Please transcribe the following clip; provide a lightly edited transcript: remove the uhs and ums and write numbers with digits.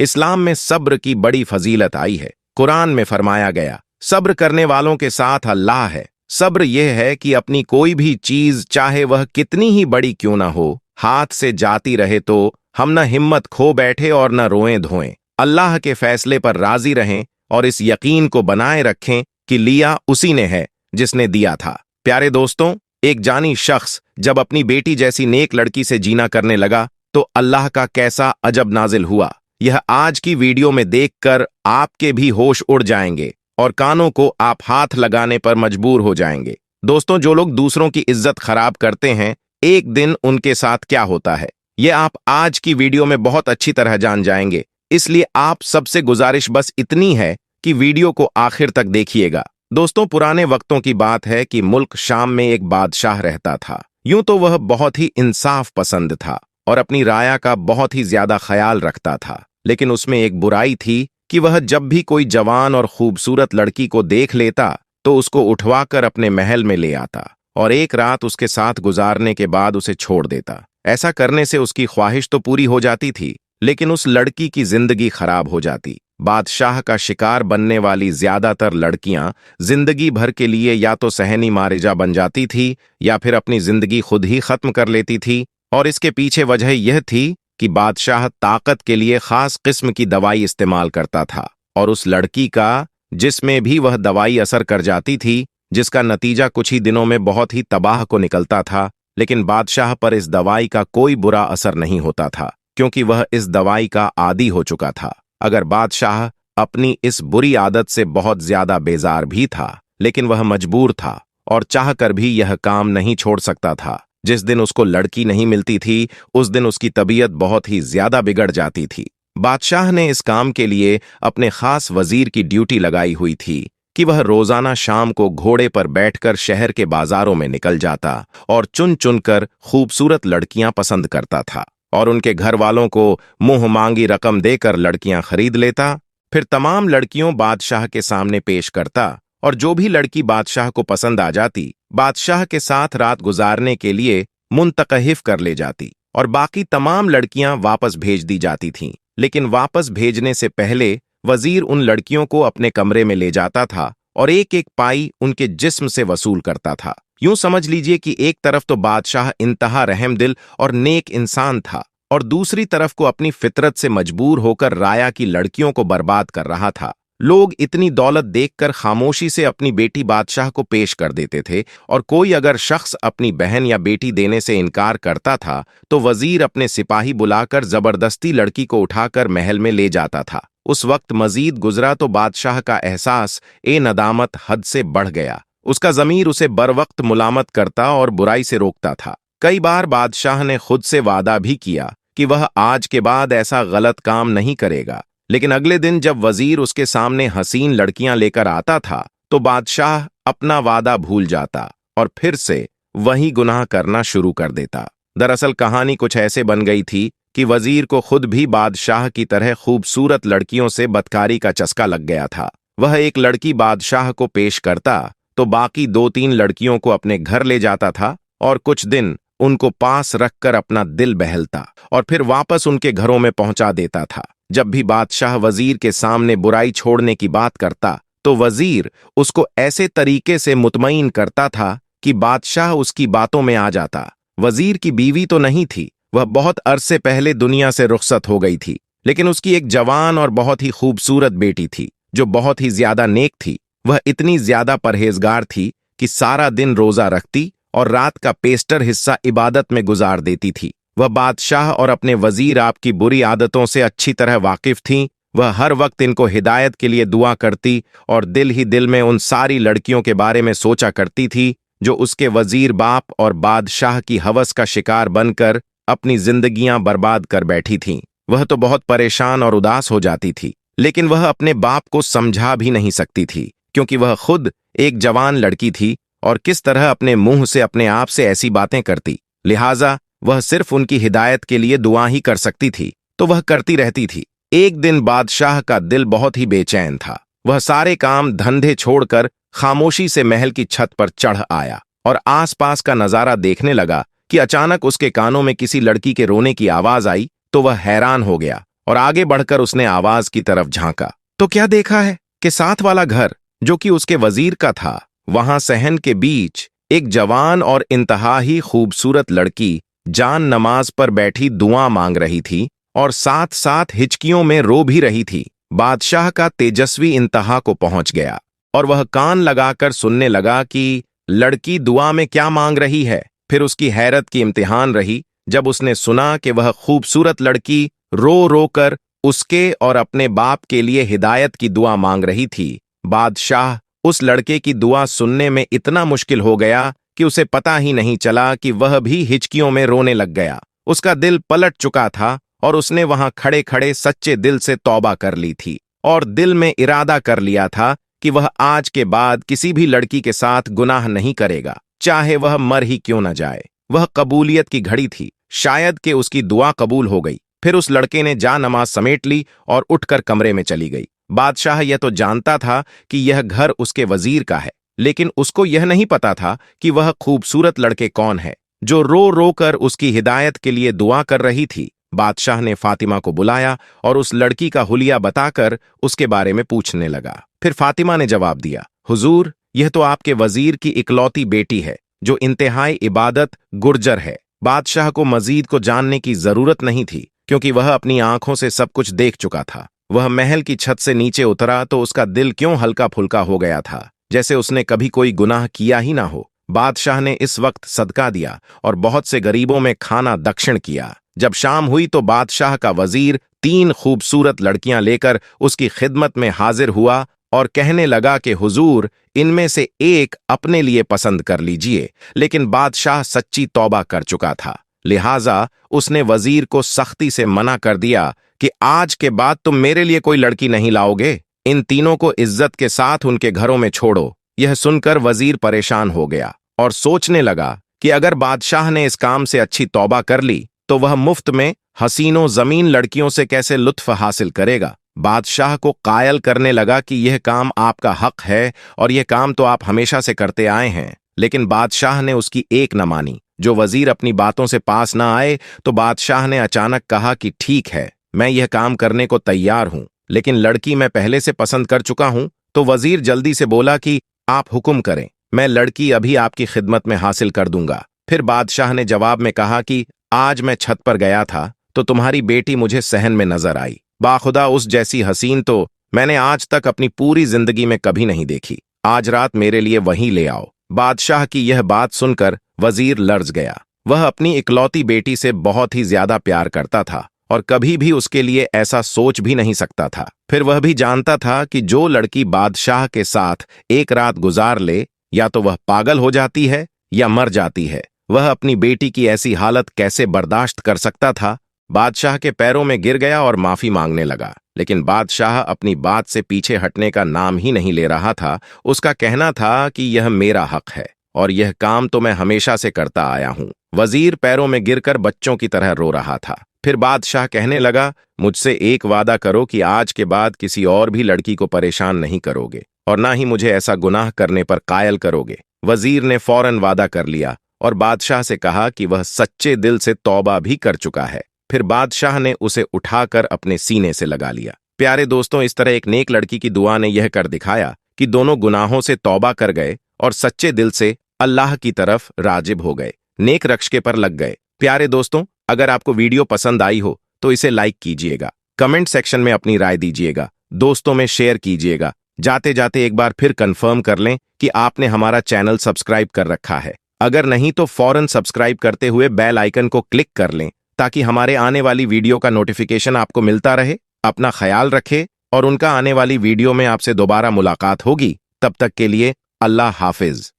इस्लाम में सब्र की बड़ी फजीलत आई है। कुरान में फरमाया गया, सब्र करने वालों के साथ अल्लाह है। सब्र यह है कि अपनी कोई भी चीज, चाहे वह कितनी ही बड़ी क्यों ना हो, हाथ से जाती रहे तो हम न हिम्मत खो बैठे और न रोएं धोएं। अल्लाह के फैसले पर राजी रहें और इस यकीन को बनाए रखें कि लिया उसी ने है जिसने दिया था। प्यारे दोस्तों, एक जानी शख्स जब अपनी बेटी जैसी नेक लड़की से जीना करने लगा तो अल्लाह का कैसा अजब नाजिल हुआ, यह आज की वीडियो में देखकर आपके भी होश उड़ जाएंगे और कानों को आप हाथ लगाने पर मजबूर हो जाएंगे। दोस्तों, जो लोग दूसरों की इज्जत खराब करते हैं, एक दिन उनके साथ क्या होता है, यह आप आज की वीडियो में बहुत अच्छी तरह जान जाएंगे। इसलिए आप सबसे गुजारिश बस इतनी है कि वीडियो को आखिर तक देखिएगा। दोस्तों, पुराने वक्तों की बात है कि मुल्क शाम में एक बादशाह रहता था। यूं तो वह बहुत ही इंसाफ पसंद था और अपनी राया का बहुत ही ज्यादा ख्याल रखता था, लेकिन उसमें एक बुराई थी कि वह जब भी कोई जवान और खूबसूरत लड़की को देख लेता तो उसको उठवाकर अपने महल में ले आता और एक रात उसके साथ गुजारने के बाद उसे छोड़ देता। ऐसा करने से उसकी ख्वाहिश तो पूरी हो जाती थी, लेकिन उस लड़की की जिंदगी खराब हो जाती। बादशाह का शिकार बनने वाली ज्यादातर लड़कियां जिंदगी भर के लिए या तो सहनी मारिजा बन जाती थी या फिर अपनी जिंदगी खुद ही खत्म कर लेती थी। और इसके पीछे वजह यह थी कि बादशाह ताकत के लिए खास किस्म की दवाई इस्तेमाल करता था और उस लड़की का, जिसमें भी वह दवाई असर कर जाती थी, जिसका नतीजा कुछ ही दिनों में बहुत ही तबाह को निकलता था, लेकिन बादशाह पर इस दवाई का कोई बुरा असर नहीं होता था क्योंकि वह इस दवाई का आदी हो चुका था। अगर बादशाह अपनी इस बुरी आदत से बहुत ज्यादा बेजार भी था, लेकिन वह मजबूर था और चाहकर भी यह काम नहीं छोड़ सकता था। जिस दिन उसको लड़की नहीं मिलती थी, उस दिन उसकी तबीयत बहुत ही ज्यादा बिगड़ जाती थी। बादशाह ने इस काम के लिए अपने खास वजीर की ड्यूटी लगाई हुई थी कि वह रोजाना शाम को घोड़े पर बैठकर शहर के बाजारों में निकल जाता और चुन चुनकर खूबसूरत लड़कियां पसंद करता था और उनके घर वालों को मुंह मांगी रकम देकर लड़कियां खरीद लेता। फिर तमाम लड़कियों बादशाह के सामने पेश करता और जो भी लड़की बादशाह को पसंद आ जाती, बादशाह के साथ रात गुजारने के लिए मुंतकहिफ कर ले जाती और बाकी तमाम लड़कियां वापस भेज दी जाती थीं। लेकिन वापस भेजने से पहले वजीर उन लड़कियों को अपने कमरे में ले जाता था और एक एक पाई उनके जिस्म से वसूल करता था। यूं समझ लीजिए कि एक तरफ तो बादशाह इंतहा रहमदिल और नेक इंसान था और दूसरी तरफ को अपनी फितरत से मजबूर होकर राया की लड़कियों को बर्बाद कर रहा था। लोग इतनी दौलत देखकर खामोशी से अपनी बेटी बादशाह को पेश कर देते थे और कोई अगर शख्स अपनी बहन या बेटी देने से इनकार करता था तो वजीर अपने सिपाही बुलाकर जबरदस्ती लड़की को उठाकर महल में ले जाता था। उस वक्त मजीद गुजरा तो बादशाह का एहसास नदामत हद से बढ़ गया। उसका ज़मीर उसे बरवक्त मुलामत करता और बुराई से रोकता था। कई बार बादशाह ने खुद से वादा भी किया कि वह आज के बाद ऐसा गलत काम नहीं करेगा, लेकिन अगले दिन जब वजीर उसके सामने हसीन लड़कियां लेकर आता था तो बादशाह अपना वादा भूल जाता और फिर से वही गुनाह करना शुरू कर देता। दरअसल कहानी कुछ ऐसे बन गई थी कि वजीर को खुद भी बादशाह की तरह खूबसूरत लड़कियों से बदकारी का चस्का लग गया था। वह एक लड़की बादशाह को पेश करता तो बाकी 2-3 लड़कियों को अपने घर ले जाता था और कुछ दिन उनको पास रखकर अपना दिल बहलता और फिर वापस उनके घरों में पहुंचा देता था। जब भी बादशाह वजीर के सामने बुराई छोड़ने की बात करता तो वजीर उसको ऐसे तरीके से मुतमईन करता था कि बादशाह उसकी बातों में आ जाता। वजीर की बीवी तो नहीं थी, वह बहुत अरसे पहले दुनिया से रुखसत हो गई थी, लेकिन उसकी एक जवान और बहुत ही खूबसूरत बेटी थी जो बहुत ही ज्यादा नेक थी। वह इतनी ज्यादा परहेजगार थी कि सारा दिन रोजा रखती और रात का पेस्टर हिस्सा इबादत में गुजार देती थी। वह बादशाह और अपने वजीर आपकी बुरी आदतों से अच्छी तरह वाकिफ थीं। वह हर वक्त इनको हिदायत के लिए दुआ करती और दिल ही दिल में उन सारी लड़कियों के बारे में सोचा करती थी जो उसके वजीर बाप और बादशाह की हवस का शिकार बनकर अपनी जिंदगियां बर्बाद कर बैठी थीं। वह तो बहुत परेशान और उदास हो जाती थी, लेकिन वह अपने बाप को समझा भी नहीं सकती थी क्योंकि वह खुद एक जवान लड़की थी और किस तरह अपने मुंह से अपने आप से ऐसी बातें करती। लिहाजा वह सिर्फ उनकी हिदायत के लिए दुआ ही कर सकती थी, तो वह करती रहती थी। एक दिन बादशाह का दिल बहुत ही बेचैन था। वह सारे काम धंधे छोड़कर खामोशी से महल की छत पर चढ़ आया और आसपास का नजारा देखने लगा कि अचानक उसके कानों में किसी लड़की के रोने की आवाज आई तो वह हैरान हो गया और आगे बढ़कर उसने आवाज की तरफ झांका तो क्या देखा है कि साथ वाला घर, जो कि उसके वजीर का था, वहां सहन के बीच एक जवान और इंतहा ही खूबसूरत लड़की जान नमाज पर बैठी दुआ मांग रही थी और साथ साथ हिचकियों में रो भी रही थी। बादशाह का तेजस्वी इंतहा को पहुंच गया और वह कान लगाकर सुनने लगा कि लड़की दुआ में क्या मांग रही है। फिर उसकी हैरत की इम्तिहान रही जब उसने सुना कि वह खूबसूरत लड़की रो रो कर उसके और अपने बाप के लिए हिदायत की दुआ मांग रही थी। बादशाह उस लड़के की दुआ सुनने में इतना मुश्किल हो गया कि उसे पता ही नहीं चला कि वह भी हिचकियों में रोने लग गया। उसका दिल पलट चुका था और उसने वहां खड़े खड़े सच्चे दिल से तौबा कर ली थी और दिल में इरादा कर लिया था कि वह आज के बाद किसी भी लड़की के साथ गुनाह नहीं करेगा, चाहे वह मर ही क्यों न जाए। वह कबूलियत की घड़ी थी, शायद कि उसकी दुआ कबूल हो गई। फिर उस लड़के ने जा नमाज समेट ली और उठकर कमरे में चली गई। बादशाह यह तो जानता था कि यह घर उसके वजीर का है, लेकिन उसको यह नहीं पता था कि वह खूबसूरत लड़के कौन है जो रो रो कर उसकी हिदायत के लिए दुआ कर रही थी। बादशाह ने फातिमा को बुलाया और उस लड़की का हुलिया बताकर उसके बारे में पूछने लगा। फिर फातिमा ने जवाब दिया, हुजूर, यह तो आपके वजीर की इकलौती बेटी है जो इंतहाई इबादत गुर्जर है। बादशाह को मजीद को जानने की जरूरत नहीं थी क्योंकि वह अपनी आंखों से सब कुछ देख चुका था। वह महल की छत से नीचे उतरा तो उसका दिल क्यों हल्का फुल्का हो गया था, जैसे उसने कभी कोई गुनाह किया ही ना हो। बादशाह ने इस वक्त सदका दिया और बहुत से गरीबों में खाना दक्षिण किया। जब शाम हुई तो बादशाह का वजीर 3 खूबसूरत लड़कियां लेकर उसकी खिदमत में हाजिर हुआ और कहने लगा कि हुजूर, इनमें से एक अपने लिए पसंद कर लीजिए। लेकिन बादशाह सच्ची तौबा कर चुका था, लिहाजा उसने वजीर को सख्ती से मना कर दिया कि आज के बाद तुम मेरे लिए कोई लड़की नहीं लाओगे। इन तीनों को इज्जत के साथ उनके घरों में छोड़ो। यह सुनकर वजीर परेशान हो गया और सोचने लगा कि अगर बादशाह ने इस काम से अच्छी तौबा कर ली तो वह मुफ्त में हसीनों जमीन लड़कियों से कैसे लुत्फ हासिल करेगा। बादशाह को कायल करने लगा कि यह काम आपका हक है और यह काम तो आप हमेशा से करते आए हैं। लेकिन बादशाह ने उसकी एक न मानी। जो वजीर अपनी बातों से पास न आए तो बादशाह ने अचानक कहा कि ठीक है, मैं यह काम करने को तैयार हूं, लेकिन लड़की मैं पहले से पसंद कर चुका हूं। तो वजीर जल्दी से बोला कि आप हुक्म करें, मैं लड़की अभी आपकी खिदमत में हासिल कर दूंगा। फिर बादशाह ने जवाब में कहा कि आज मैं छत पर गया था तो तुम्हारी बेटी मुझे सहन में नजर आई। बाखुदा उस जैसी हसीन तो मैंने आज तक अपनी पूरी जिंदगी में कभी नहीं देखी। आज रात मेरे लिए वहीं ले आओ। बादशाह की यह बात सुनकर वजीर लर्ज गया। वह अपनी इकलौती बेटी से बहुत ही ज्यादा प्यार करता था और कभी भी उसके लिए ऐसा सोच भी नहीं सकता था। फिर वह भी जानता था कि जो लड़की बादशाह के साथ एक रात गुजार ले, या तो वह पागल हो जाती है या मर जाती है। वह अपनी बेटी की ऐसी हालत कैसे बर्दाश्त कर सकता था। बादशाह के पैरों में गिर गया और माफी मांगने लगा, लेकिन बादशाह अपनी बात से पीछे हटने का नाम ही नहीं ले रहा था। उसका कहना था कि यह मेरा हक है और यह काम तो मैं हमेशा से करता आया हूं। वजीर पैरों में गिरकर बच्चों की तरह रो रहा था। फिर बादशाह कहने लगा, मुझसे एक वादा करो कि आज के बाद किसी और भी लड़की को परेशान नहीं करोगे और ना ही मुझे ऐसा गुनाह करने पर कायल करोगे। वजीर ने फौरन वादा कर लिया और बादशाह से कहा कि वह सच्चे दिल से तौबा भी कर चुका है। फिर बादशाह ने उसे उठाकर अपने सीने से लगा लिया। प्यारे दोस्तों, इस तरह एक नेक लड़की की दुआ ने यह कर दिखाया कि दोनों गुनाहों से तौबा कर गए और सच्चे दिल से अल्लाह की तरफ राजिब हो गए, नेक रक्षके पर लग गए। प्यारे दोस्तों, अगर आपको वीडियो पसंद आई हो तो इसे लाइक कीजिएगा, कमेंट सेक्शन में अपनी राय दीजिएगा, दोस्तों में शेयर कीजिएगा। जाते जाते एक बार फिर कंफर्म कर लें कि आपने हमारा चैनल सब्सक्राइब कर रखा है। अगर नहीं तो फौरन सब्सक्राइब करते हुए बेल आइकन को क्लिक कर लें ताकि हमारे आने वाली वीडियो का नोटिफिकेशन आपको मिलता रहे। अपना ख्याल रखें और उनका आने वाली वीडियो में आपसे दोबारा मुलाकात होगी। तब तक के लिए अल्लाह हाफिज।